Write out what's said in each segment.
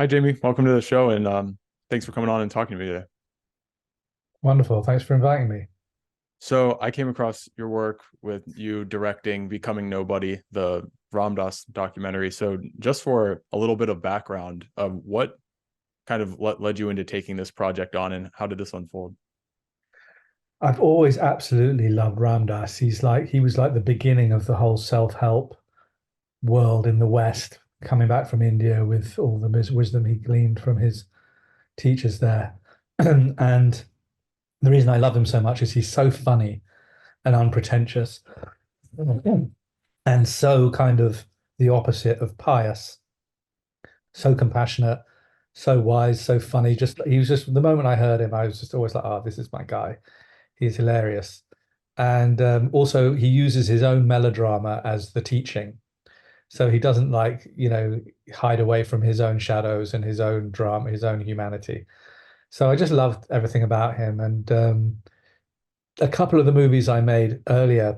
Hi, Jamie. Welcome to the show, and thanks for coming on and talking to me today. Wonderful. Thanks for inviting me. So, I came across your work with you directing Becoming Nobody, the Ram Dass documentary. So, just for a little bit of background, what kind of led you into taking this project on, and how did this unfold? I've always absolutely loved Ram Dass. He was like the beginning of the whole self-help world in the West, coming back from India with all the wisdom he gleaned from his teachers there. And the reason I love him so much is he's so funny and unpretentious and so kind of the opposite of pious, so compassionate, so wise, so funny. Just he was just the moment I heard him, I was just always like, oh, this is my guy. He's hilarious. And also, he uses his own melodrama as the teaching. So he doesn't hide away from his own shadows and his own drama, his own humanity. So I just loved everything about him. And a couple of the movies I made earlier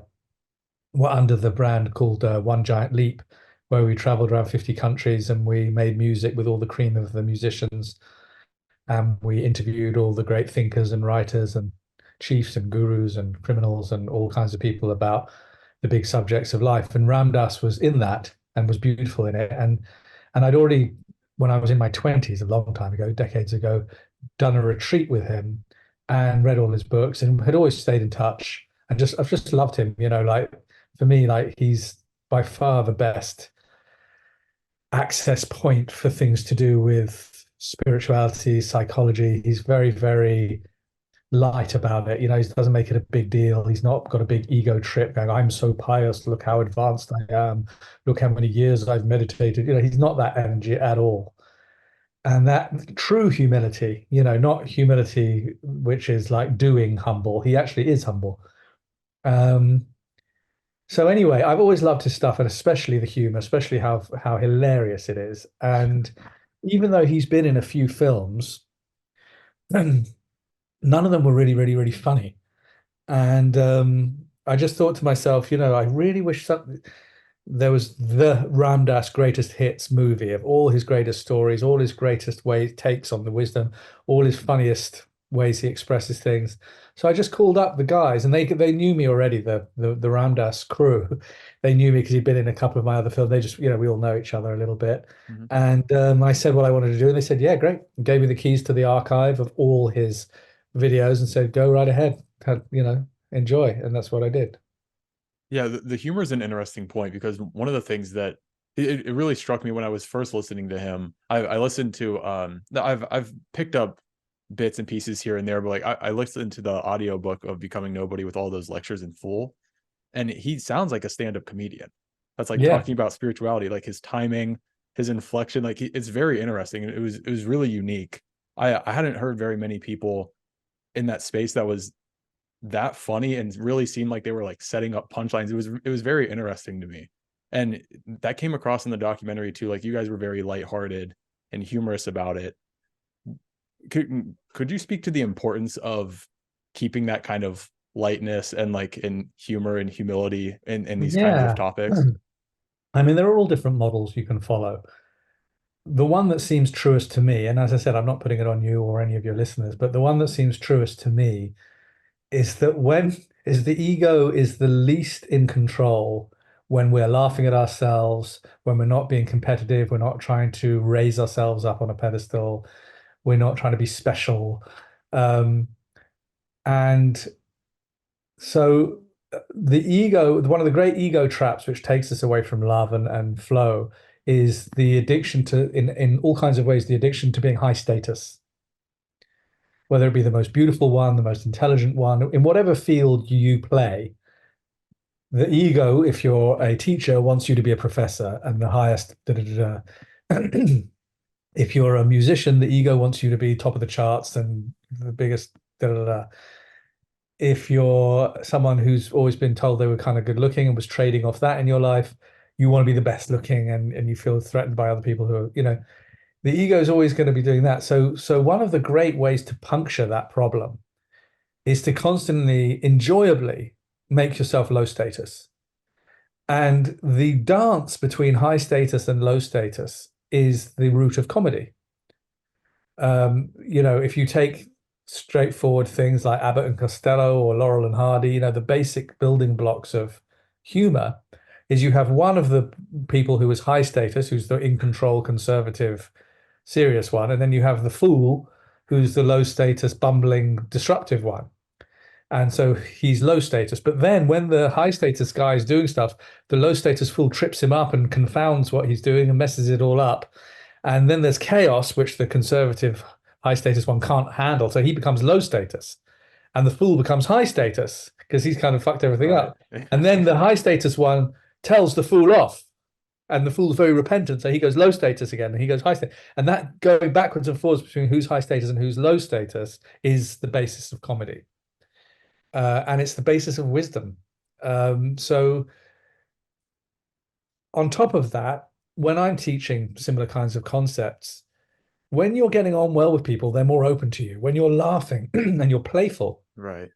were under the brand called One Giant Leap, where we traveled around 50 countries and we made music with all the cream of the musicians. And we interviewed all the great thinkers and writers and chiefs and gurus and criminals and all kinds of people about the big subjects of life. And Ram Dass was in that and was beautiful in it. And I'd already, when I was in my 20s, a long time ago, decades ago, done a retreat with him and read all his books and had always stayed in touch. And I've just loved him, like for me, like he's by far the best access point for things to do with spirituality, psychology. He's very, very light about it. He doesn't make it a big deal. He's not got a big ego trip going, I'm so pious. Look how advanced I am. Look how many years I've meditated. He's not that energy at all. And that true humility, not humility, which is like doing humble. He actually is humble. Um, so anyway, I've always loved his stuff and especially the humor, especially how hilarious it is. And even though he's been in a few films, none of them were really, really, really funny. And I just thought to myself, I really wish there was the Ram Dass greatest hits movie of all his greatest stories, all his greatest ways takes on the wisdom, all his funniest ways he expresses things. So I just called up the guys, and they knew me already. The Ram Dass crew, they knew me because he'd been in a couple of my other films. They just, we all know each other a little bit. Mhm. And I said what I wanted to do, and they said, "Yeah, great." Gave me the keys to the archive of all his videos and said, "Go right ahead, enjoy." And that's what I did. Yeah, the humor is an interesting point because one of the things that it really struck me when I was first listening to him, I listened to I've picked up bits and pieces here and there, but like I listened to the audiobook of Becoming Nobody with all those lectures in full, and he sounds like a stand-up comedian that's like Yeah. talking about spirituality, like his timing, his inflection, like it's very interesting. It was really unique. I hadn't heard very many people in that space that was that funny and really seemed like they were like setting up punchlines. It was very interesting to me. And that came across in the documentary too. Like you guys were very lighthearted and humorous about it. Could you speak to the importance of keeping that kind of lightness and like in humor and humility in these kinds of Yeah. topics? I mean, there are all different models you can follow. The one that seems truest to me, and as I said, I'm not putting it on you or any of your listeners, but the one that seems truest to me is that when is the ego is the least in control when we're laughing at ourselves, when we're not being competitive, we're not trying to raise ourselves up on a pedestal, we're not trying to be special. Um, and so the ego, one of the great ego traps which takes us away from love and flow is the addiction to, in all kinds of ways, the addiction to being high status, whether it be the most beautiful one, the most intelligent one, in whatever field you play. The ego, if you're a teacher, wants you to be a professor and the highest. Da, da, da, da. If you're a musician, the ego wants you to be top of the charts and the biggest. Da, da, da. If you're someone who's always been told they were kind of good looking and was trading off that in your life, you want to be the best looking and you feel threatened by other people who are, the ego is always going to be doing that. So one of the great ways to puncture that problem is to constantly, enjoyably make yourself low status. And the dance between high status and low status is the root of comedy. If you take straightforward things like Abbott and Costello or Laurel and Hardy, the basic building blocks of humor is you have one of the people who is high status, who's the in control, conservative, serious one, and then you have the fool, who's the low status, bumbling, disruptive one. And so he's low status. But then when the high status guy is doing stuff, the low status fool trips him up and confounds what he's doing and messes it all up. And then there's chaos, which the conservative high status one can't handle. So he becomes low status. And the fool becomes high status because he's kind of fucked everything Right. up. And then the high status one tells the fool off. And the fool's very repentant. So he goes low status again and he goes high status. And that going backwards and forwards between who's high status and who's low status is the basis of comedy. And it's the basis of wisdom. So on top of that, when I'm teaching similar kinds of concepts, when you're getting on well with people, they're more open to you. When you're laughing and you're playful, Right.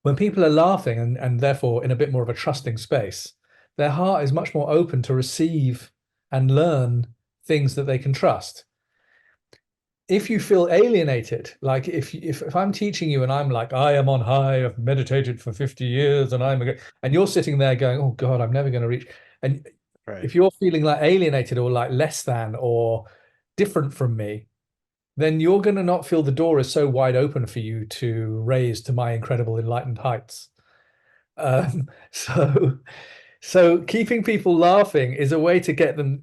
when people are laughing and therefore in a bit more of a trusting space, their heart is much more open to receive and learn things that they can trust. If you feel alienated, like if I'm teaching you and I'm like, I am on high, I've meditated for 50 years and and you're sitting there going, oh God, I'm never going to reach. And Right. if you're feeling like alienated or like less than or different from me, then you're going to not feel the door is so wide open for you to raise to my incredible enlightened heights. Um, so, so keeping people laughing is a way to get them,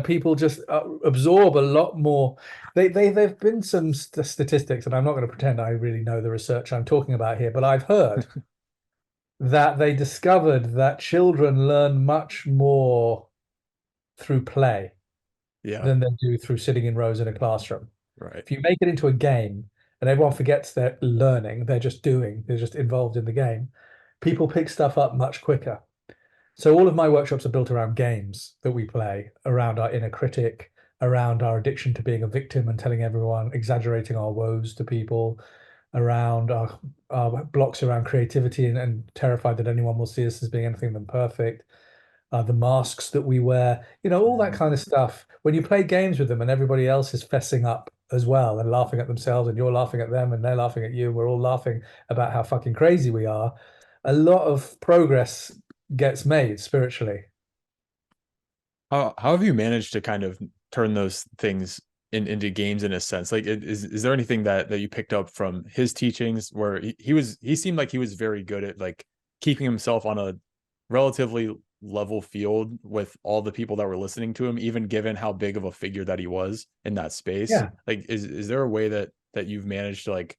people just absorb a lot more. There've been some statistics, and I'm not going to pretend I really know the research I'm talking about here, but I've heard that they discovered that children learn much more through play Yeah. than they do through sitting in rows in a classroom. Right. If you make it into a game and everyone forgets they're learning, they're just involved in the game, people pick stuff up much quicker. So all of my workshops are built around games that we play, around our inner critic, around our addiction to being a victim and telling everyone, exaggerating our woes to people, around our blocks around creativity and terrified that anyone will see us as being anything than perfect, the masks that we wear, all that Mhm. kind of stuff. When you play games with them and everybody else is fessing up as well and laughing at themselves and you're laughing at them and they're laughing at you, and we're all laughing about how fucking crazy we are, a lot of progress gets made spiritually. How have you managed to kind of turn those things into games in a sense? Like, is there anything that you picked up from his teachings where he seemed like he was very good at like keeping himself on a relatively level field with all the people that were listening to him, even given how big of a figure that he was in that space? Yeah. Like, is there a way that you've managed to like,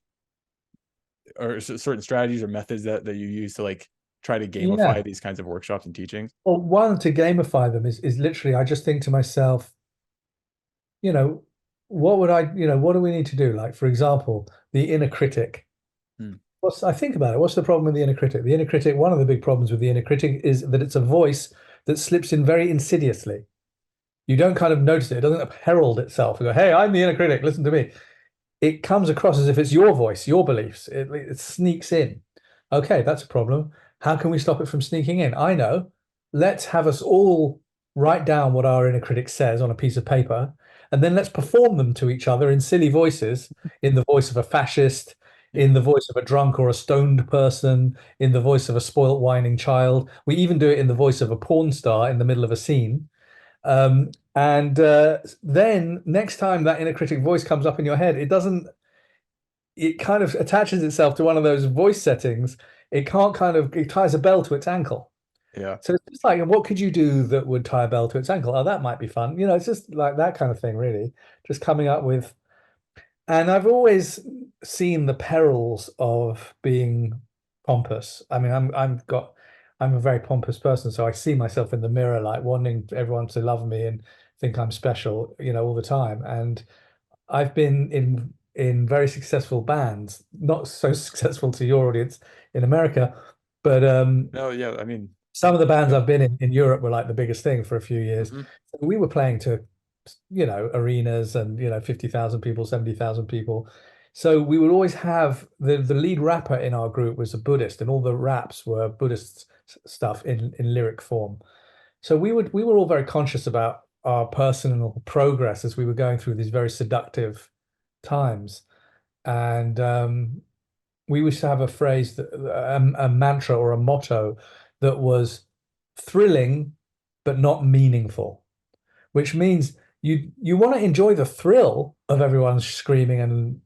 or certain strategies or methods that you use to like try to gamify Yeah. these kinds of workshops and teachings? Well, one, to gamify them is literally, I just think to myself, you know, what do we need to do? Like, for example, the inner critic. Hmm. I think about it. What's the problem with the inner critic? The inner critic, one of the big problems with the inner critic is that it's a voice that slips in very insidiously. You don't kind of notice it. It doesn't herald itself and go, hey, I'm the inner critic, listen to me. It comes across as if it's your voice, your beliefs. It sneaks in. Okay, that's a problem. How can we stop it from sneaking in? I know. Let's have us all write down what our inner critic says on a piece of paper, and then let's perform them to each other in silly voices, in the voice of a fascist, Yeah. in the voice of a drunk or a stoned person, in the voice of a spoilt, whining child. We even do it in the voice of a porn star in the middle of a scene. And then next time that inner critic voice comes up in your head, it kind of attaches itself to one of those voice settings. It ties a bell to its ankle. Yeah. So it's just like, what could you do that would tie a bell to its ankle? Oh, that might be fun. It's just like that kind of thing, really. Just coming up with, and I've always seen the perils of being pompous. I mean, I'm a very pompous person, so I see myself in the mirror, like wanting everyone to love me and think I'm special, all the time. And I've been in very successful bands, not so successful to your audience in America, but No, yeah. I mean, some of the bands yeah. I've been in Europe were like the biggest thing for a few years. Hmm. So we were playing to, arenas and 50,000 people, 70,000 people. So we would always have the lead rapper in our group was a Buddhist, and all the raps were Buddhist stuff in lyric form. So we were all very conscious about our personal progress as we were going through these very seductive times. And we used to have a phrase that a mantra or a motto that was thrilling but not meaningful, which means you want to enjoy the thrill of everyone screaming and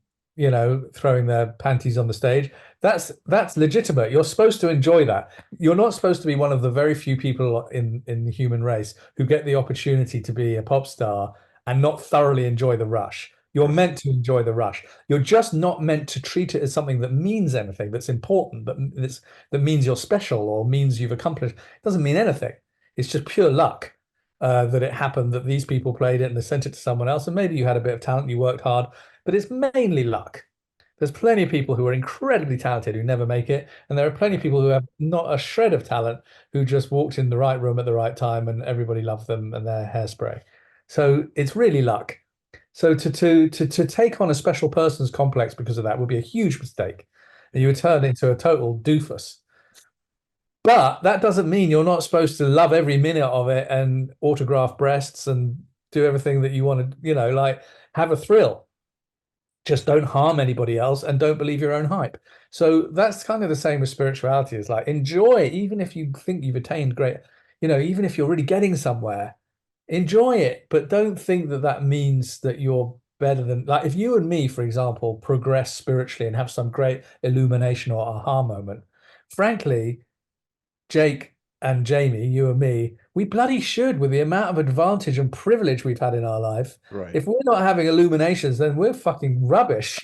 throwing their panties on the stage. That's legitimate. You're supposed to enjoy that. You're not supposed to be one of the very few people in the human race who get the opportunity to be a pop star and not thoroughly enjoy the rush. You're Right. meant to enjoy the rush. You're just not meant to treat it as something that means anything, that's important, that means you're special or means you've accomplished. It doesn't mean anything. It's just pure luck that it happened that these people played it and they sent it to someone else. And maybe you had a bit of talent, you worked hard, but it's mainly luck. There's plenty of people who are incredibly talented who never make it, and there are plenty of Right. people who have not a shred of talent who just walked in the right room at the right time and everybody loved them and their hairspray. So it's really luck. So to take on a special person's complex because of that would be a huge mistake, and you would turn into a total doofus. But that doesn't mean you're not supposed to love every minute of it and autograph breasts and do everything that you want to, like have a thrill. Just don't harm anybody else and don't believe your own hype. So that's kind of the same with spirituality. Is like enjoy, even if you think you've attained great, even if you're really getting somewhere, enjoy it, but don't think that that means that you're better than, like, if you and me, for example, progress spiritually and have some great illumination or aha moment. Frankly, Jake and Jamie, you and me, we bloody should with the amount of advantage and privilege we've had in our life. Right. If we're not having illuminations, then we're fucking rubbish,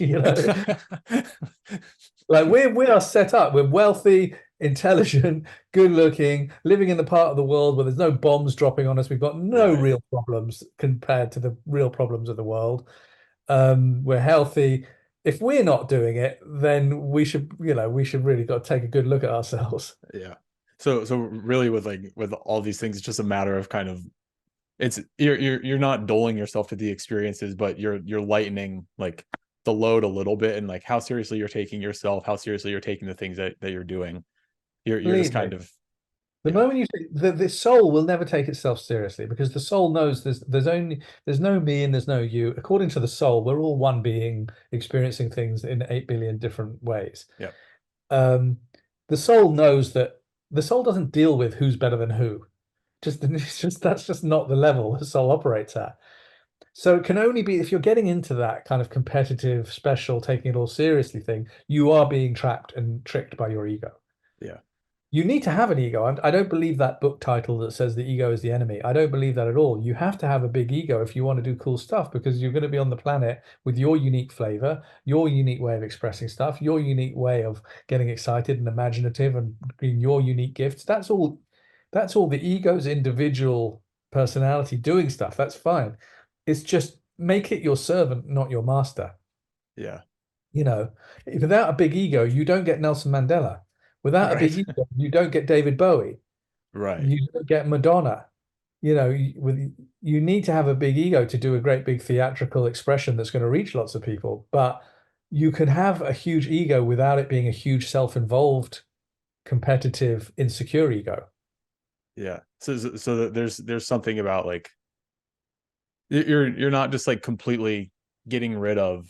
Like we are set up. We're wealthy, intelligent, good looking, living in the part of the world where there's no bombs dropping on us. We've got no Right. real problems compared to the real problems of the world. We're healthy. If we're not doing it, then we should really got to take a good look at ourselves. Yeah. So really with all these things, it's just a matter of kind of it's you're not doling yourself to the experiences, but you're lightening like the load a little bit and like how seriously you're taking yourself, how seriously you're taking the things that you're doing. You're just Believe me. kind of The yeah, moment you think the soul will never take itself seriously because the soul knows there's no me and there's no you. According to the soul, we're all one being experiencing things in 8 billion different ways. yeah, Um, the soul knows that the soul doesn't deal with who's better than who. Just it's just that's just not the level the soul operates at. So it can only be if you're getting into that kind of competitive, special, taking it all seriously thing, you are being trapped and tricked by your ego. yeah, You need to have an ego. I don't believe that book title that says the ego is the enemy. I don't believe that at all. You have to have a big ego if you want to do cool stuff because you're going to be on the planet with your unique flavor, your unique way of expressing stuff, your unique way of getting excited and imaginative and being your unique gifts. That's all the ego's individual personality doing stuff. That's fine. It's just make it your servant, not your master. yeah. You know, without a big ego, you don't get Nelson Mandela. Without a big Right. ego, you don't get David Bowie. Right. You don't get Madonna. You need to have a big ego to do a great big theatrical expression that's going to reach lots of people. But you can have a huge ego without it being a huge self-involved, competitive, insecure ego. Yeah. So there's something about like you're not just like completely getting rid of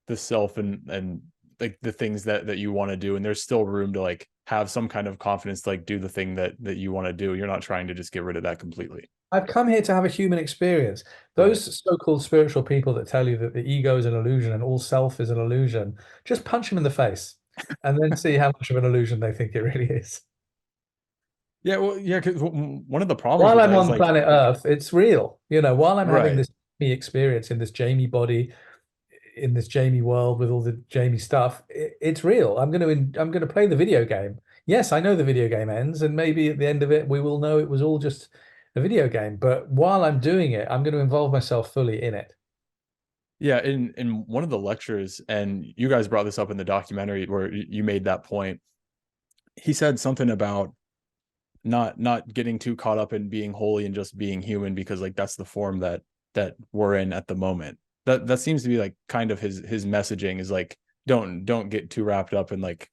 the self and like the things that you want to do, and there's still room to like have some kind of confidence to like do the thing that you want to do. You're not trying to just get rid of that completely. I've come here to have a human experience. Right. Those so-called spiritual people that tell you that the ego is an illusion and all self is an illusion, just punch them in the face and then see how much of an illusion they think it really is. Yeah, well, yeah, because one of the problems While with I'm that is on like, planet Earth, it's real. While I'm having right. this me experience in this Jamie body, in this Jamie world with all the Jamie stuff, it's real. I'm gonna play the video game. Yes, I know the video game ends, and maybe at the end of it, we will know it was all just a video game. But while I'm doing it, I'm going to involve myself fully in it. Yeah, in one of the lectures, and you guys brought this up in the documentary where you made that point. He said something about not getting too caught up in being holy and just being human because like that's the form that we're in at the moment. That seems to be like kind of his messaging is like don't get too wrapped up in like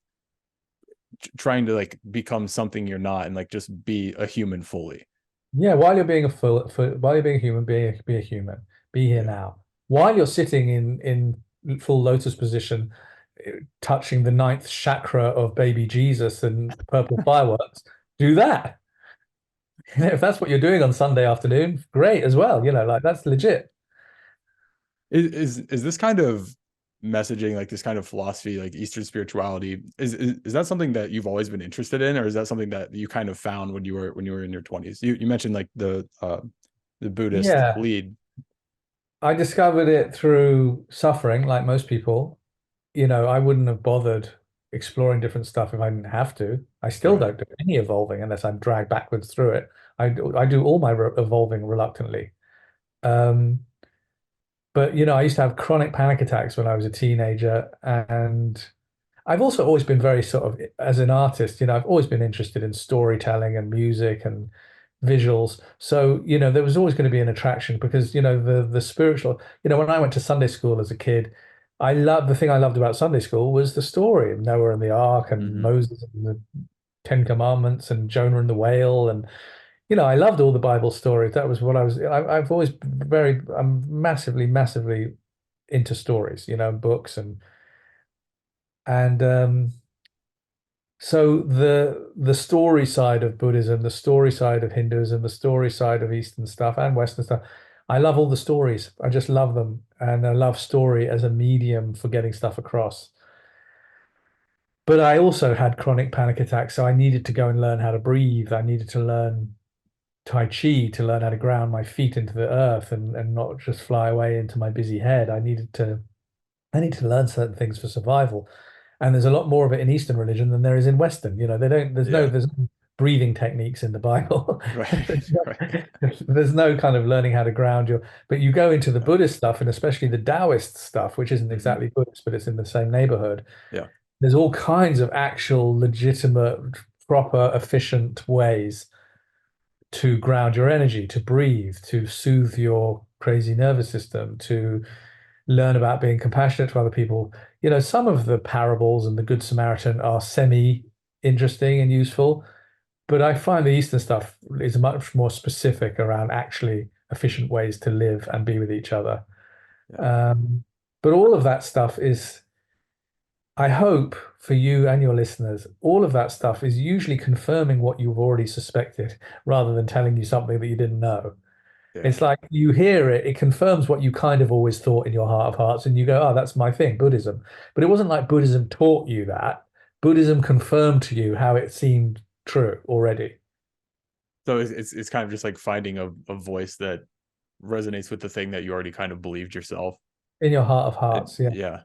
trying to like become something you're not and like just be a human fully. Yeah, while you're being while you're being a human, be a human. Be here Yeah. now. While you're sitting in full lotus position, touching the ninth chakra of baby Jesus and purple fireworks, do that. If that's what you're doing on Sunday afternoon, great as well. Like that's legit. Is this kind of messaging, like this kind of philosophy, like Eastern spirituality, is that something that you've always been interested in, or is that something that you kind of found when you were in your 20s? You mentioned like the Buddhist Yeah, lead. I discovered it through suffering, like most people. I wouldn't have bothered exploring different stuff if I didn't have to. I still Right. don't do any evolving unless I'm dragged backwards through it. I do all my evolving reluctantly. Um, but I used to have chronic panic attacks when I was a teenager, and I've also always been very sort of, as an artist, I've always been interested in storytelling and music and visuals. So, there was always going to be an attraction because, the spiritual, when I went to Sunday school as a kid, the thing I loved about Sunday school was the story of Noah and the Ark and Hmm. Moses and the Ten Commandments and Jonah and the whale. And, I loved all the Bible stories. That was what I've always I'm massively, massively into stories, books and so the story side of Buddhism, the story side of Hinduism, the story side of Eastern stuff and Western stuff, I love all the stories. I just love them, and I love story as a medium for getting stuff across. But I also had chronic panic attacks, so I needed to go and learn how to breathe. I needed to learn Tai Chi to learn how to ground my feet into the earth and not just fly away into my busy head. I need to learn certain things for survival. And there's a lot more of it in Eastern religion than there is in Western. They don't, Yeah. there's no breathing techniques in the Bible. Right. Right. There's no kind of learning how to ground but you go into the Yeah. Buddhist stuff and especially the Taoist stuff, which isn't Hmm. exactly Buddhist, but it's in the same neighborhood. Yeah. There's all kinds of actual, legitimate, proper, efficient ways to ground your energy, to breathe, to soothe your crazy nervous system, to learn about being compassionate to other people. Some of the parables and the Good Samaritan are semi interesting and useful, but I find the Eastern stuff is much more specific around actually efficient ways to live and be with each other. Yeah. Um, but all of that stuff is, I hope for you and your listeners, all of that stuff is usually confirming what you've already suspected rather than telling you something that you didn't know. Yeah. It's like you hear it, it confirms what you kind of always thought in your heart of hearts, and you go, oh, that's my thing, Buddhism. But it wasn't like Buddhism taught you that. Buddhism confirmed to you how it seemed true already So it's kind of just like finding a voice that resonates with the thing that you already kind of believed yourself. in your heart of hearts. Yeah, Yeah.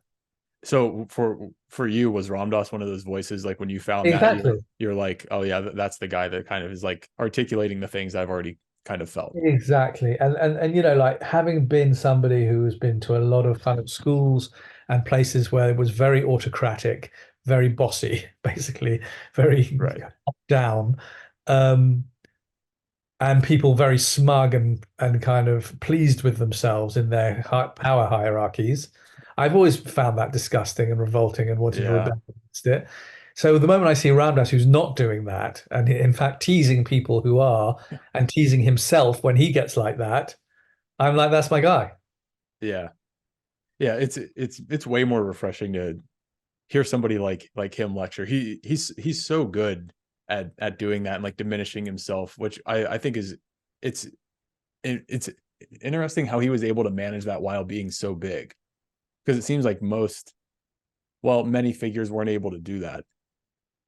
So for you, was Ramdas one of those voices, like when you found that exactly. you're like, oh yeah, that's the guy that kind of is like articulating the things I've already kind of felt. Exactly. And like having been somebody who has been to a lot of kind of schools and places where it was very autocratic, very bossy, basically, very Right. down. Um, and people very smug and kind of pleased with themselves in their power hierarchies. I've always found that disgusting and revolting and wanted to Yeah. rebel against it. So the moment I see Ramdas who's not doing that, and in fact teasing people who are, and teasing himself when he gets like that, I'm like, that's my guy. Yeah. Yeah. It's way more refreshing to hear somebody like him lecture. He's so good at doing that and like diminishing himself, which I think is it's it's interesting how he was able to manage that while being so big. Because it seems like many figures weren't able to do that.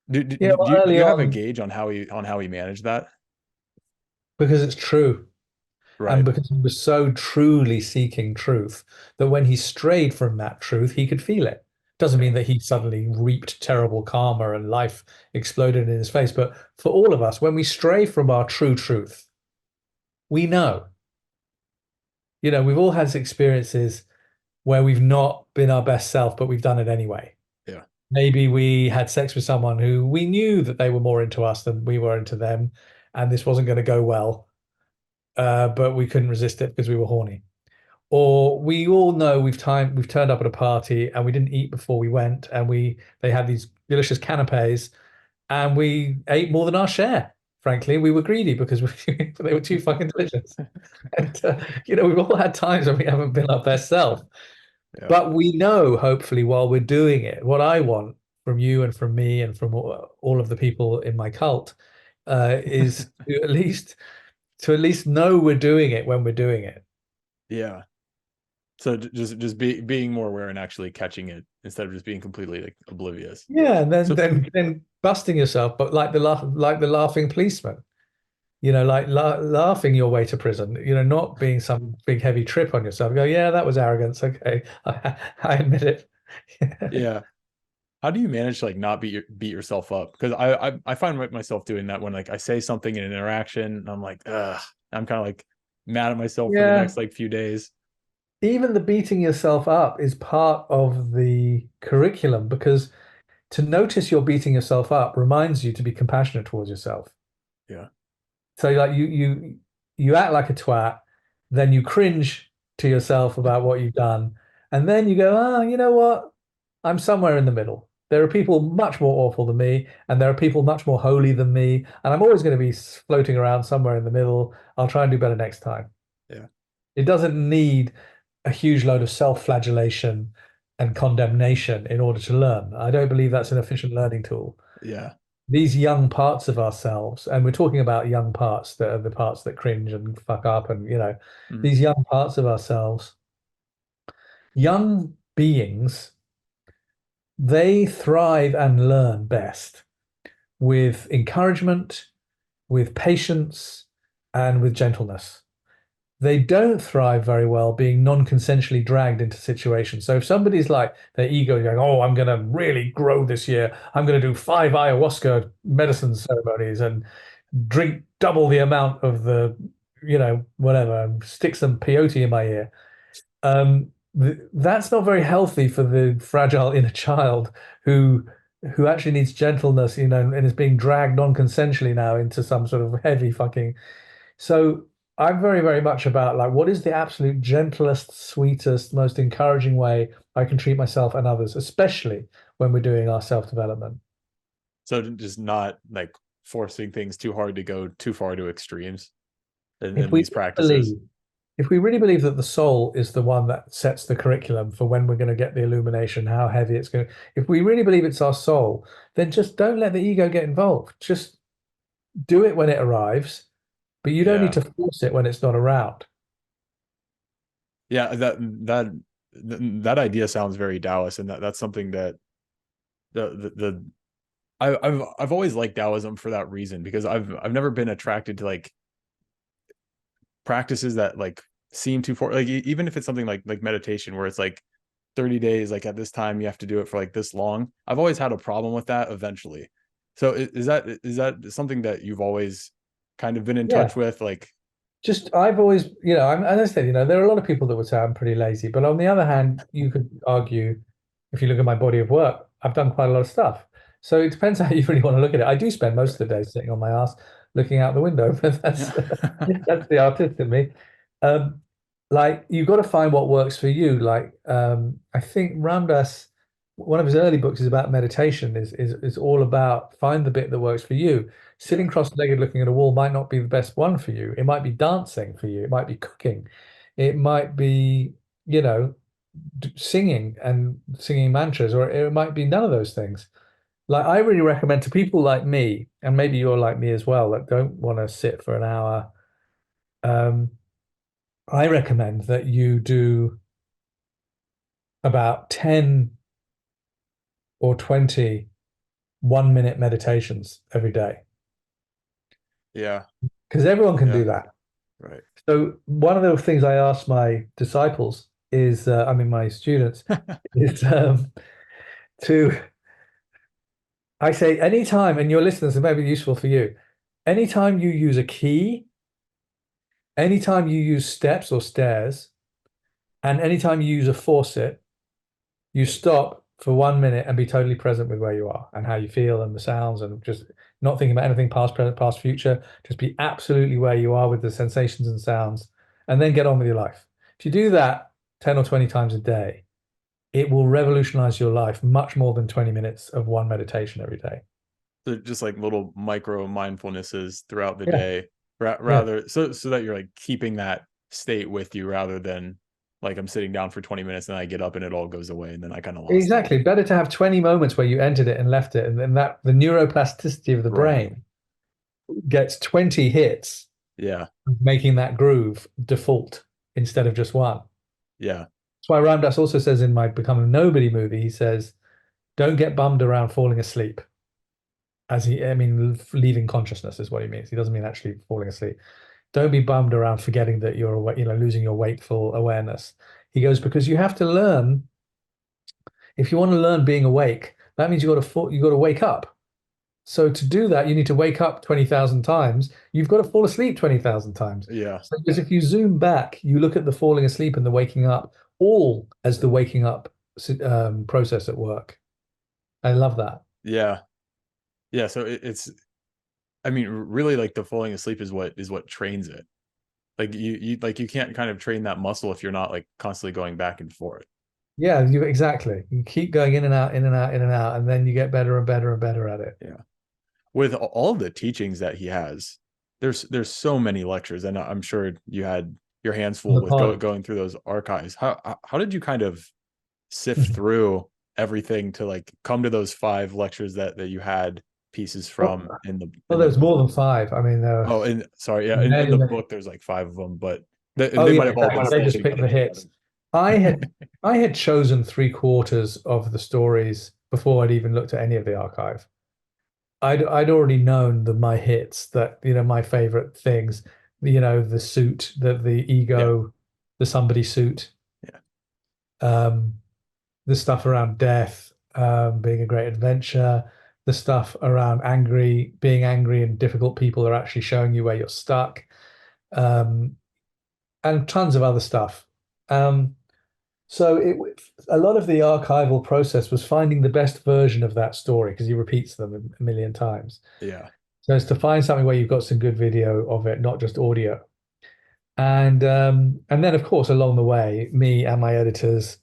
Yeah, well, Do early you have a on, gauge on how he managed that? because it's true. And Right. because he was so truly seeking truth that when he strayed from that truth, he could feel it. Doesn't Yeah. mean that he suddenly reaped terrible karma and life exploded in his face. But for all of us, when we stray from our true truth, we know. We've all had experiences where we've not been our best self, but we've done it anyway. Yeah. Maybe we had sex with someone who we knew that they were more into us than we were into them, and this wasn't going to go well, but we couldn't resist it because we were horny. Or we all know we've turned up at a party and we didn't eat before we went, and they had these delicious canapes, and we ate more than our share. Frankly, we were greedy because they were too fucking delicious. And we've all had times when we haven't been our best self. Yeah. But we know, hopefully, while we're doing it, what I want from you and from me and from all of the people in my cult is to at least know we're doing it when we're doing it. Yeah. So just being more aware and actually catching it instead of just being completely like oblivious. Yeah, and then So busting yourself, but like the laughing policeman, like laughing your way to prison, not being some big heavy trip on yourself. Go, yeah, that was arrogance. Okay, I admit it. yeah. How do you manage to like not beat yourself up? Because I find myself doing that when like I say something in an interaction and I'm like, ugh, I'm kind of like mad at myself for the Yeah, next like few days. even the beating yourself up is part of the curriculum because to notice you're beating yourself up reminds you to be compassionate towards yourself. Yeah. So like you act like a twat, then you cringe to yourself about what you've done, and then you go, ah, you know what? I'm somewhere in the middle. There are people much more awful than me, and there are people much more holy than me, and I'm always going to be floating around somewhere in the middle. I'll try and do better next time. Yeah. It doesn't need a huge load of self-flagellation and condemnation in order to learn. I don't believe that's an efficient learning tool. Yeah. These young parts of ourselves, and we're talking about young parts that are the parts that cringe and fuck up, and Mhm. these young parts of ourselves, young beings, they thrive and learn best with encouragement, with patience, and with gentleness. They don't thrive very well being non-consensually dragged into situations. So if somebody's like their ego going, "Oh, I'm going to really grow this year. I'm going to do 5 ayahuasca medicine ceremonies and drink double the amount of the, whatever, and stick some peyote in my ear." That's not very healthy for the fragile inner child who actually needs gentleness, and is being dragged non-consensually now into some sort of heavy fucking. So I'm very, very much about like what is the absolute gentlest, sweetest, most encouraging way I can treat myself and others, especially when we're doing our self-development. So just not like forcing things too hard to go too far to extremes If in we these practices. believe, if we really believe that the soul is the one that sets the curriculum for when we're going to get the illumination, how heavy it's going to, if we really believe it's our soul, then just don't let the ego get involved. Just do it when it arrives, but you don't need Yeah. to force it when it's not around. Yeah. That idea sounds very Taoist, and that's something that the I've always liked Taoism for that reason because I've never been attracted to like practices that like seem too far like even if it's something like meditation where it's like 30 days like at this time you have to do it for like this long. I've always had a problem with that eventually. So is that something that you've always kind of been in Yeah. touch with like Just I've always, as I said, there are a lot of people that would say I'm pretty lazy, but on the other hand, you could argue, if you look at my body of work, I've done quite a lot of stuff. So it depends how you really want to look at it. I do spend most of the day sitting on my ass looking out the window, but yeah. that's the artist in me. Um, like you've got to find what works for you. Like I think Ramdas, one of his early books is about meditation. Is all about find the bit that works for you. Yeah. Sitting cross-legged looking at a wall might not be the best one for you. It might be dancing for you. It might be cooking. It might be, you know, singing and singing mantras, or it might be none of those things. Like I really recommend to people like me, and maybe you're like me as well, that don't want to sit for an hour. Um, I recommend that you do about 10 or 20 1-minute meditations every day, Yeah. because everyone can do Yeah. that. Right. So one of the things I ask my disciples is, I mean, my students, is to, I say, anytime, and your listeners, it may be useful for you, anytime you use a key, anytime you use steps or stairs, and anytime you use a faucet, you stop for 1 minute and be totally present with where you are and how you feel and the sounds and just not thinking about anything past, present, past, future. Just be absolutely where you are with the sensations and sounds, and then get on with your life. If you do that 10 or 20 times a day, it will revolutionize your life much more than 20 minutes of one meditation every day. So just like little micro mindfulnesses throughout the Yeah, day yeah, rather so that you're like keeping that state with you rather than like I'm sitting down for 20 minutes and I get up and it all goes away and then I kind of lost it. Exactly. Better to have 20 moments where you entered it and left it, and then that the neuroplasticity of the Right. brain gets 20 hits, Yeah. making that groove default instead of just one. Yeah. That's why Ramdas also says in my Become a Nobody movie, he says, don't get bummed around falling asleep. I mean, leaving consciousness is what he means. He doesn't mean actually falling asleep. Don't be bummed around forgetting that you're awake, losing your wakeful awareness. He goes, because you have to learn, if you want to learn being awake, that means you got to wake up. So to do that, you need to wake up 20,000 times. You've got to fall asleep 20,000 times. Yeah. So because if you zoom back, you look at the falling asleep and the waking up all as the waking up process at work. I love that. Yeah. Yeah. So it's, I mean, really like the falling asleep is what trains it. Like you can't kind of train that muscle if you're not like constantly going back and forth. Yeah, you exactly. You keep going in and out, in and out, in and out, and then you get better and better and better at it. Yeah. With all of the teachings that he has, there's so many lectures, and I'm sure you had your hands full The with pod. going through those archives. How did you kind of sift through everything to like come to those 5 lectures that you had pieces Well, from well, in the there's book? more than five. I mean, there are Oh, and sorry, yeah, in many, the many. book there's like 5 of them, but Oh they yeah, might have all been exactly. They stitched just picked the together. hits. I had I had chosen 3/4 of the stories before I'd even looked at any of the archive. I'd already known my hits, that my favorite things, the suit, the Yeah, ego, the somebody suit, yeah, um, the stuff around death, being a great adventure, the stuff around being angry and difficult people are actually showing you where you're stuck, um, and tons of other stuff. Um, so a lot of the archival process was finding the best version of that story because he repeats them a million times. yeah. So it's to find something where you've got some good video of it, not just audio. And then of course along the way, me and my editors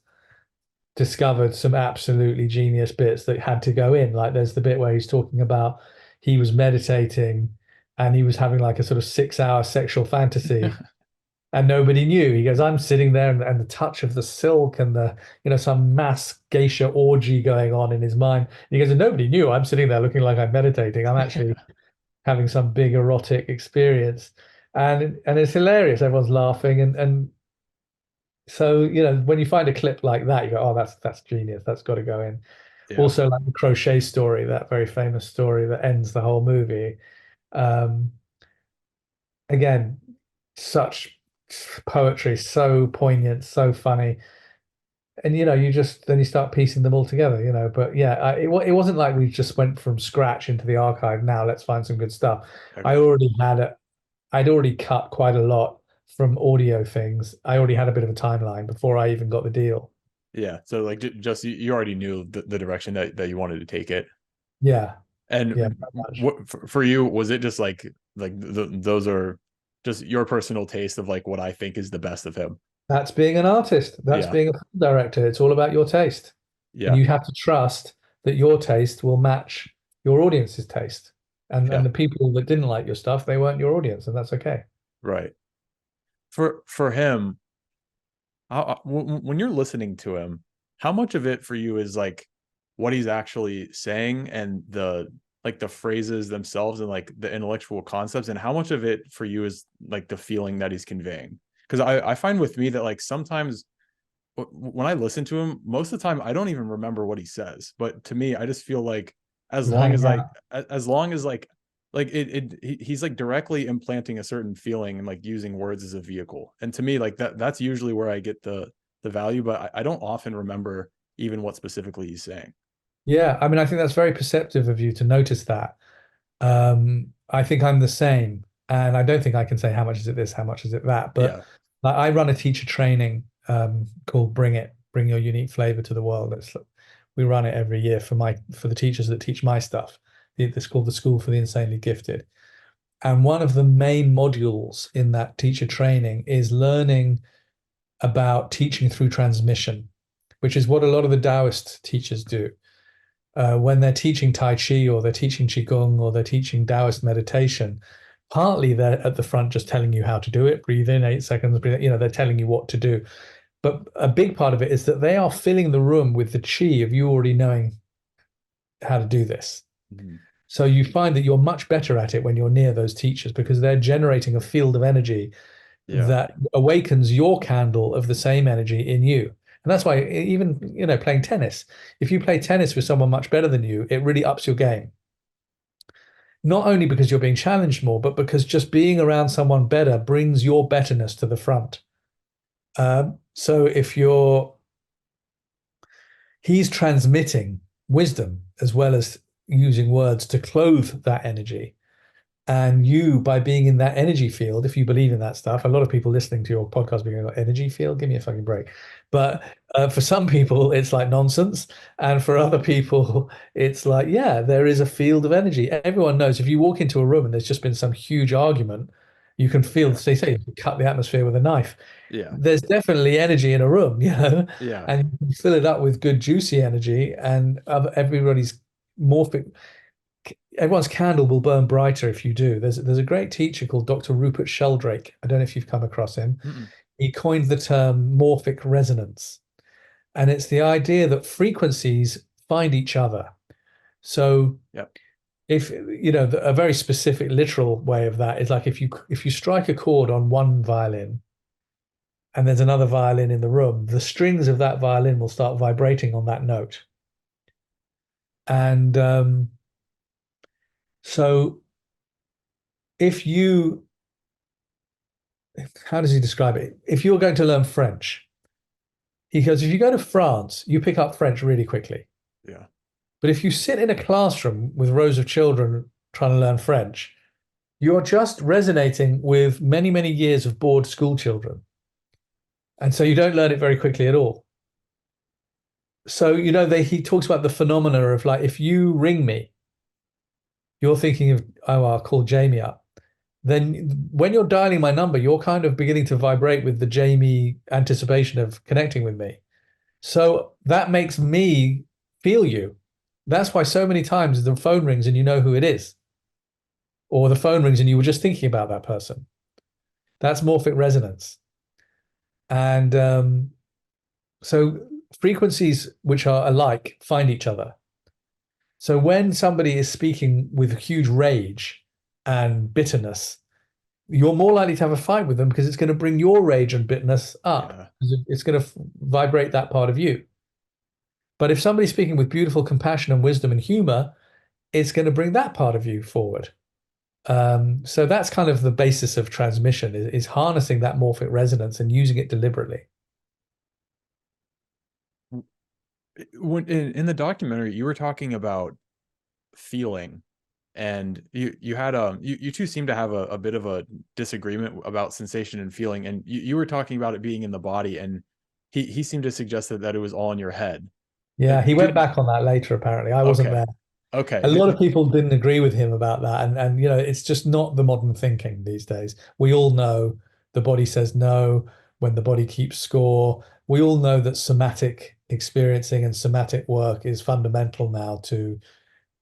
discovered some absolutely genius bits that had to go in. Like there's the bit where he's talking about he was meditating and he was having like a sort of 6 hour sexual fantasy and nobody knew. He goes, I'm sitting there and the touch of the silk and some mass geisha orgy going on in his mind. And he goes, and nobody knew. I'm sitting there looking like I'm meditating. I'm actually having some big erotic experience. And it's hilarious. Everyone's laughing. And so, when you find a clip like that, you go, oh, that's genius. That's got to go in. Yeah, Also, like the crochet story, that very famous story that ends the whole movie. Um, again, such poetry, so poignant, so funny. And you start piecing them all together, But yeah, it wasn't like we just went from scratch into the archive. Now let's find some good stuff. I okay, already had it. I'd already cut quite a lot from audio things. I already had a bit of a timeline before I even got the deal. yeah. So like just you already knew the direction that you wanted to take it. Yeah, yeah, And very much. what for you was it just like those are just your personal taste of like what I think is the best of him? That's being an artist. That's Yeah, being a film director. It's all about your taste. And yeah, you have to trust that your taste will match your audience's taste. And yeah. the people that didn't like your stuff, they weren't your audience, and that's okay. Right. For him, when you're listening to him, how much of it for you is like what he's actually saying and the like the phrases themselves and like the intellectual concepts, and how much of it for you is like the feeling that he's conveying? Because I find with me that like sometimes when I listen to him, most of the time I don't even remember what he says. But to me, I just feel like as Just long as hanging like out. as long as like he's like directly implanting a certain feeling and like using words as a vehicle. And to me, like that's usually where I get the value, but I don't often remember even what specifically he's saying. Yeah, I mean, I think that's very perceptive of you to notice that. I think I'm the same, and I don't think I can say how much is it this, how much is it that. But Yeah. like, I run a teacher training called Bring It, Bring Your Unique Flavor to the World. We run it every year for the teachers that teach my stuff. It's called the School for the Insanely Gifted. And one of the main modules in that teacher training is learning about teaching through transmission, which is what a lot of the Taoist teachers do. When they're teaching Tai Chi or they're teaching Qigong or they're teaching Taoist meditation, partly they're at the front just telling you how to do it. Breathe in 8 seconds, breathe, they're telling you what to do. But a big part of it is that they are filling the room with the chi of you already knowing how to do this. Mhm. So you find that you're much better at it when you're near those teachers because they're generating a field of energy Yeah. that awakens your candle of the same energy in you. And that's why even, playing tennis, if you play tennis with someone much better than you, it really ups your game. Not only because you're being challenged more, but because just being around someone better brings your betterness to the front. So if he's transmitting wisdom as well as using words to clothe that energy. And you, by being in that energy field, if you believe in that stuff, a lot of people listening to your podcast being like, energy field, give me a fucking break. But for some people, it's like nonsense. And for other people, it's like, yeah, there is a field of energy. Everyone knows if you walk into a room and there's just been some huge argument, you can feel, Yeah. they say, you can cut the atmosphere with a knife. Yeah. There's definitely energy in a room, Yeah. and you can fill it up with good, juicy energy, and everybody's morphic everyone's candle will burn brighter if you do. There's a great teacher called Dr. Rupert Sheldrake. I don't know if you've come across him. Mm-mm. He coined the term morphic resonance, and it's the idea that frequencies find each other. So Yep. if a very specific literal way of that is like if you strike a chord on one violin and there's another violin in the room, the strings of that violin will start vibrating on that note. And so if you how does he describe it? If you're going to learn French, he goes, if you go to France, you pick up French really quickly. Yeah. But if you sit in a classroom with rows of children trying to learn French, you're just resonating with many, many years of bored school children. And so you don't learn it very quickly at all. So, he talks about the phenomena of like, if you ring me, you're thinking of, oh, I'll call Jamie up. Then when you're dialing my number, you're kind of beginning to vibrate with the Jamie anticipation of connecting with me. So that makes me feel you. That's why so many times the phone rings and you know who it is, or the phone rings and you were just thinking about that person. That's morphic resonance. And so frequencies which are alike find each other. So when somebody is speaking with huge rage and bitterness, you're more likely to have a fight with them because it's going to bring your rage and bitterness up. Yeah. It's going to vibrate that part of you. But if somebody's speaking with beautiful compassion and wisdom and humor, it's going to bring that part of you forward. So that's kind of the basis of transmission is harnessing that morphic resonance and using it deliberately. When in the documentary, you were talking about feeling, and you had you two seem to have a bit of a disagreement about sensation and feeling, and you were talking about it being in the body, and he seemed to suggest that it was all in your head. Yeah, he went Did back on that later, apparently. I wasn't Okay. there. Okay. A lot of people didn't agree with him about that. And it's just not the modern thinking these days. We all know the body says no when the body keeps score. We all know that somatic experiencing and somatic work is fundamental now to,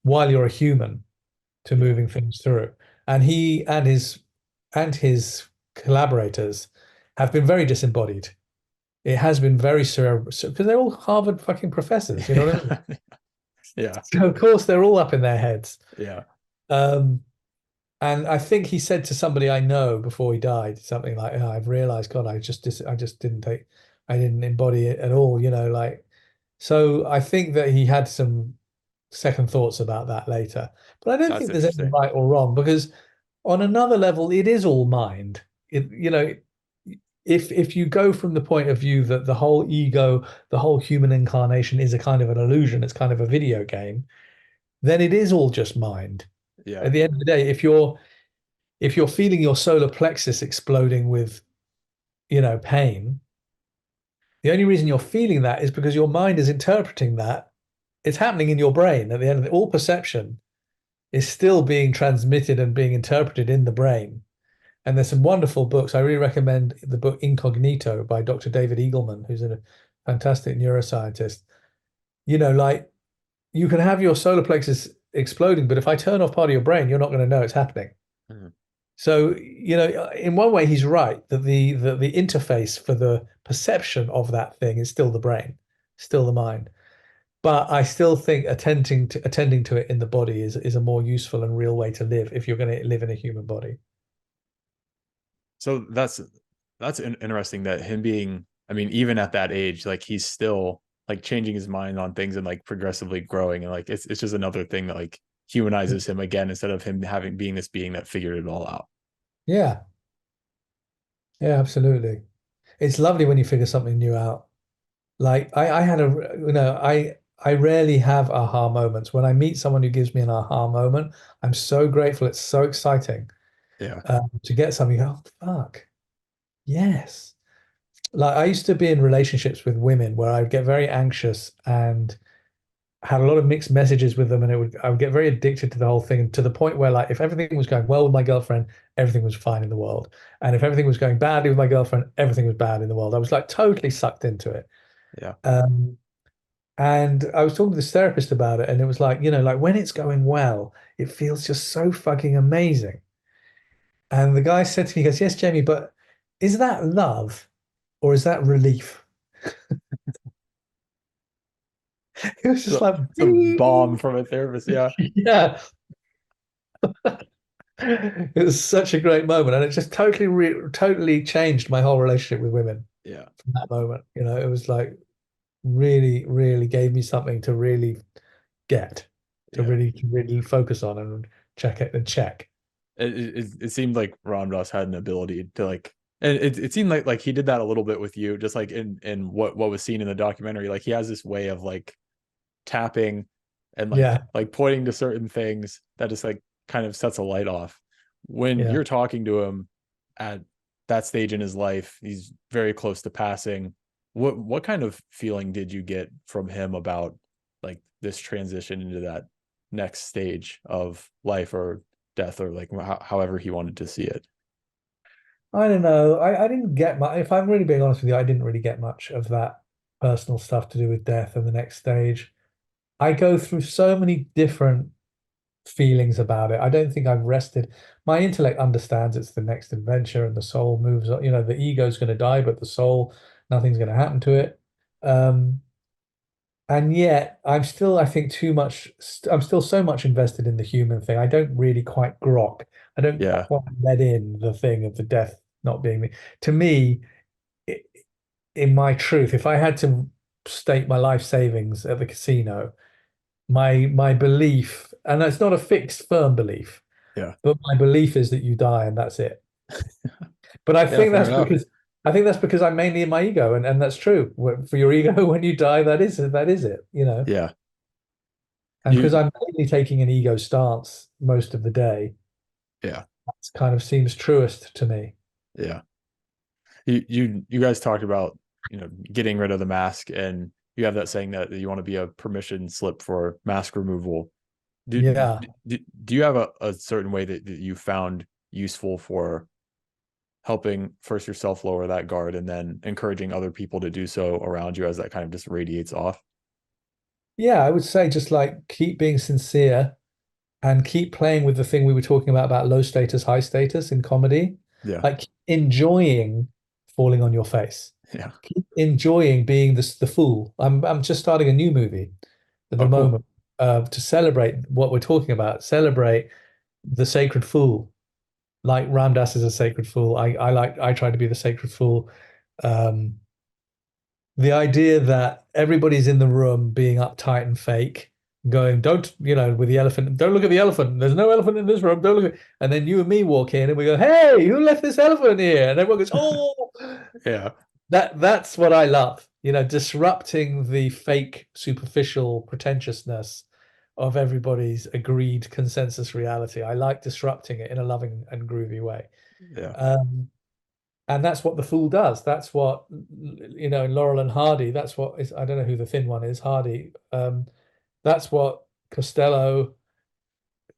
while you're a human, to Yeah. moving things through. And he and his collaborators have been very disembodied. It has been very cerebral because they're all Harvard fucking professors, you know what I mean? Yeah. Yeah. So of course they're all up in their heads. Yeah. Um, and I think he said to somebody I know before he died something like, oh, "I've realized, God, I just I didn't embody it at all." Like. So I think that he had some second thoughts about that later. But I don't That's think there's any interesting. right or wrong because on another level, it is all mind. If you go from the point of view that the whole ego, the whole human incarnation is a kind of an illusion, it's kind of a video game, then it is all just mind. Yeah. At the end of the day, if you're feeling your solar plexus exploding with, pain, the only reason you're feeling that is because your mind is interpreting that. It's happening in your brain. At the end of it, all perception is still being transmitted and being interpreted in the brain. And there's some wonderful books. I really recommend the book Incognito by Dr. David Eagleman, who's a fantastic neuroscientist. Like you can have your solar plexus exploding, but if I turn off part of your brain, you're not going to know it's happening. Mhm. So, in one way, he's right that the interface for the perception of that thing is still the brain, still the mind. But I still think attending to it in the body is a more useful and real way to live if you're going to live in a human body. So that's interesting that him being, I mean, even at that age, like he's still like changing his mind on things and like progressively growing, and like it's just another thing that like humanizes him again instead of him having being this being that figured it all out. Yeah, yeah, absolutely. It's lovely when you figure something new out. Like I had I rarely have aha moments. When I meet someone who gives me an aha moment, I'm so grateful. It's so exciting Yeah. to get something. Oh, fuck. Yes. Like I used to be in relationships with women where I'd get very anxious and had a lot of mixed messages with them, and I would get very addicted to the whole thing to the point where like if everything was going well with my girlfriend, everything was fine in the world. And if everything was going badly with my girlfriend, everything was bad in the world. I was like totally sucked into it. Yeah. Um, and I was talking to this therapist about it, and it was like, like when it's going well, it feels just so fucking amazing. And the guy said to me, he goes, "Yes, Jamie, but is that love or is that relief?" It was just So like, it's a bomb "Ding." from a therapist. Yeah. Yeah. It was such a great moment, and it just totally changed my whole relationship with women Yeah. from that moment. It was like really, really gave me something to really get, Yeah. to really focus on and check it and check. It seemed like Ram Dass had an ability to like, and it seemed like he did that a little bit with you, just like in what was seen in the documentary. Like he has this way of like tapping and Yeah, like pointing to certain things that just like kind of sets a light off. When yeah. you're talking to him at that stage in his life, he's very close to passing. What kind of feeling did you get from him about like this transition into that next stage of life or death, or like however he wanted to see it? I don't know. I didn't get much. If I'm really being honest with you, I didn't really get much of that personal stuff to do with death and the next stage. I go through so many different feelings about it. I don't think I've rested. My intellect understands it's the next adventure and the soul moves on. The ego's going to die, but the soul, nothing's going to happen to it. Um, and yet I'm still, I think, I'm still so much invested in the human thing. I don't really quite grok. I don't Yeah. quite let in the thing of the death not being me. To me, i in my truth, if I had to stake my life savings at the casino, my belief, and it's not a fixed, firm belief, Yeah. but my belief is that you die and that's it. But I Yeah, think fair that's enough. because I'm mainly in my ego, and that's true. For your ego, when you die, that is it. Yeah. And because You I'm mainly taking an ego stance most of the day, yeah. that kind of seems truest to me. Yeah. You guys talked about, getting rid of the mask, and you have that saying that you want to be a permission slip for mask removal. Do Yeah. do you have a certain way that you found useful for helping first yourself lower that guard and then encouraging other people to do so around you as that kind of just radiates off? Yeah, I would say just like keep being sincere and keep playing with the thing we were talking about low status, high status in comedy. Yeah. Like keep enjoying falling on your face. Yeah. Keep enjoying being the fool. I'm just starting a new movie at the Oh, cool. moment to celebrate what we're talking about. Celebrate the sacred fool. Like Ram Dass is a sacred fool. I try to be the sacred fool. Um, the idea that everybody's in the room being uptight and fake, going, don't, with the elephant, don't look at the elephant. There's no elephant in this room. Don't look at, and then you and me walk in and we go, hey, who left this elephant here? And everyone goes, oh, Yeah. that's what I love, disrupting the fake, superficial pretentiousness of everybody's agreed consensus reality. I like disrupting it in a loving and groovy way. Yeah. Um, and that's what the fool does. That's what, Laurel and Hardy, that's what is, I don't know who the thin one is, Hardy. That's what Costello,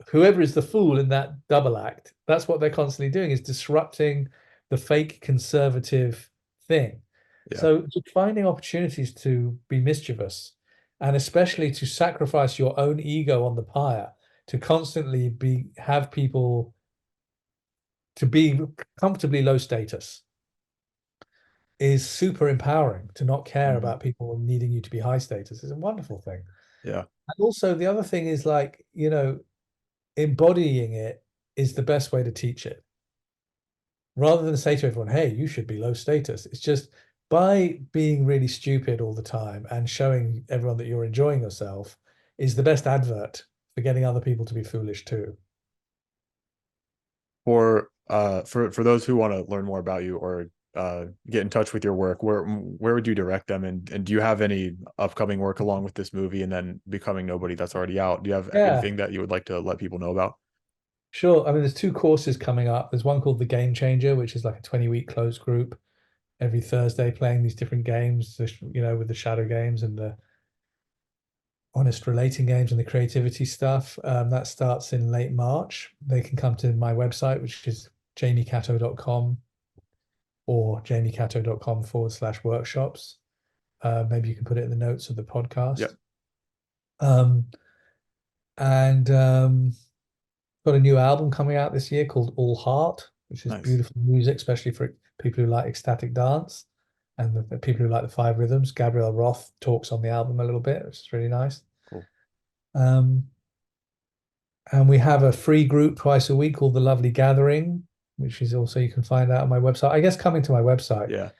whoever is the fool in that double act, that's what they're constantly doing is disrupting the fake conservative thing. Yeah. So just finding opportunities to be mischievous and especially to sacrifice your own ego on the pyre, to constantly have people to be comfortably low status is super empowering. To not care Mhm. about people needing you to be high status is a wonderful thing. Yeah. And also the other thing is like, embodying it is the best way to teach it. Rather than say to everyone, hey, you should be low status. It's just by being really stupid all the time and showing everyone that you're enjoying yourself is the best advert for getting other people to be foolish too. For those who want to learn more about you or get in touch with your work, where would you direct them? And do you have any upcoming work along with this movie and then Becoming Nobody that's already out? Do you have Yeah, anything that you would like to let people know about? sure. I mean, there's two courses coming up. There's one called The Game Changer, which is like a 20-week closed group every Thursday playing these different games, with the shadow games and the honest relating games and the creativity stuff. That starts in late March. They can come to my website, which is jamiecatto.com or jamiecatto.com/workshops. Maybe you can put it in the notes of the podcast. Yep. Um, and got a new album coming out this year called All Heart, which is Nice. beautiful music, especially for people who like ecstatic dance and the people who like the five rhythms. Gabrielle Roth talks on the album a little bit, which is really nice. Cool. Um, and we have a free group twice a week called The Lovely Gathering, which is also you can find out on my website. I guess coming to my website Yeah.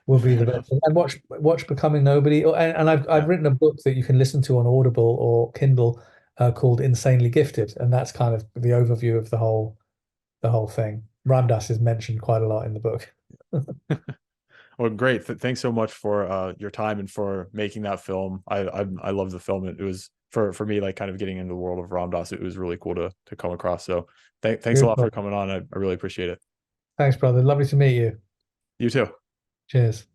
will be Fair the best enough. thing. And watch Becoming Nobody. And I've Yeah. written a book that you can listen to on Audible or Kindle called Insanely Gifted, and that's kind of the overview of the whole thing. Ramdas is mentioned quite a lot in the book. Well, great. Thanks so much for your time and for making that film. I love the film. It was for me like kind of getting into the world of Ram Dass. It was really cool to come across. So thanks a lot for Beautiful. coming on. I really appreciate it. Thanks, brother. Lovely to meet you. You too. Cheers.